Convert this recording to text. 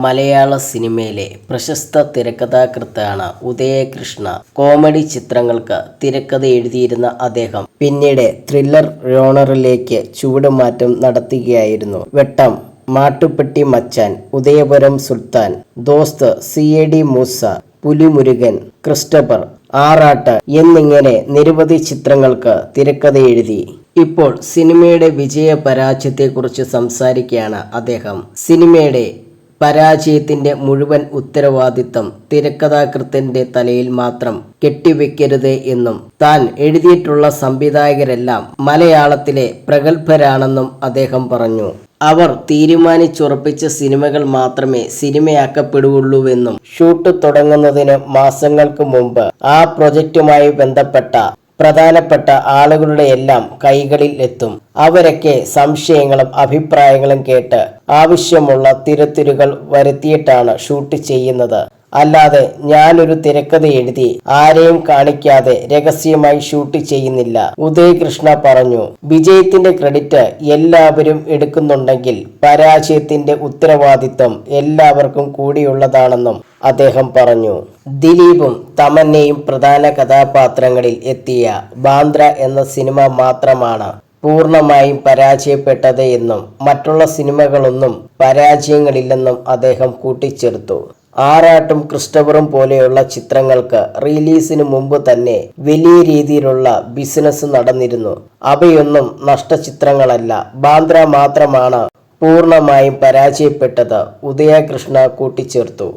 മലയാള സിനിമയിലെ പ്രശസ്ത തിരക്കഥാകൃത്താണ് ഉദയകൃഷ്ണ. കോമഡി ചിത്രങ്ങൾക്ക് തിരക്കഥ എഴുതിയിരുന്ന അദ്ദേഹം പിന്നീട് ത്രില്ലർ ജോണറിലേക്ക് ചുവടുമാറ്റം നടത്തുകയായിരുന്നു. വെട്ടം, മാട്ടുപ്പെട്ടി മച്ചാൻ, ഉദയപുരം സുൽത്താൻ, ദോസ്ത്, CID മൂസ, പുലിമുരുകൻ, ക്രിസ്റ്റഫർ, ആറാട്ട് എന്നിങ്ങനെ നിരവധി ചിത്രങ്ങൾക്ക് തിരക്കഥ എഴുതി. ഇപ്പോൾ സിനിമയുടെ വിജയ പരാജയത്തെക്കുറിച്ച് സംസാരിക്കുകയാണ് അദ്ദേഹം. സിനിമയുടെ പരാജയത്തിന്റെ മുഴുവൻ ഉത്തരവാദിത്തം തിരക്കഥാകൃത്തിന്റെ തലയിൽ മാത്രം കെട്ടിവെക്കരുത് എന്നും താൻ എഴുതിയിട്ടുള്ള സംവിധായകരെല്ലാം മലയാളത്തിലെ പ്രഗത്ഭരാണെന്നും അദ്ദേഹം പറഞ്ഞു. അവർ തീരുമാനിച്ചുറപ്പിച്ച സിനിമകൾ മാത്രമേ സിനിമയാക്കപ്പെടുകയുള്ളൂവെന്നും ഷൂട്ട് തുടങ്ങുന്നതിന് മാസങ്ങൾക്ക് മുമ്പ് ആ പ്രൊജക്റ്റുമായി ബന്ധപ്പെട്ട പ്രധാനപ്പെട്ട ആളുകളുടെ എല്ലാം കൈകളിൽ എത്തും. അവരൊക്കെ സംശയങ്ങളും അഭിപ്രായങ്ങളും കേട്ട് ആവശ്യമുള്ള തിരുത്തലുകൾ വരുത്തിയിട്ടാണ് ഷൂട്ട് ചെയ്യുന്നത്. അല്ലാതെ ഞാനൊരു തിരക്കഥ എഴുതി ആരെയും കാണിക്കാതെ രഹസ്യമായി ഷൂട്ട് ചെയ്യുന്നില്ല, ഉദയകൃഷ്ണ പറഞ്ഞു. വിജയത്തിന്റെ ക്രെഡിറ്റ് എല്ലാവരും എടുക്കുന്നുണ്ടെങ്കിൽ പരാജയത്തിന്റെ ഉത്തരവാദിത്വം എല്ലാവർക്കും കൂടിയുള്ളതാണെന്നും അദ്ദേഹം പറഞ്ഞു. ദിലീപും തമന്നയും പ്രധാന കഥാപാത്രങ്ങളിൽ എത്തിയ ബാന്ദ്ര എന്ന സിനിമ മാത്രമാണ് പൂർണ്ണമായും പരാജയപ്പെട്ടത് എന്നും മറ്റുള്ള സിനിമകളൊന്നും പരാജയങ്ങളില്ലെന്നും അദ്ദേഹം കൂട്ടിച്ചേർത്തു. ആറാട്ടും ക്രിസ്റ്റഫറും പോലെയുള്ള ചിത്രങ്ങൾക്ക് റിലീസിന് മുമ്പ് തന്നെ വലിയ രീതിയിലുള്ള ബിസിനസ് നടന്നിരുന്നു. അവയൊന്നും നഷ്ടചിത്രങ്ങളല്ല. ബാന്ദ്ര മാത്രമാണ് പൂർണ്ണമായും പരാജയപ്പെട്ടത്, ഉദയകൃഷ്ണ കൂട്ടിച്ചേർത്തു.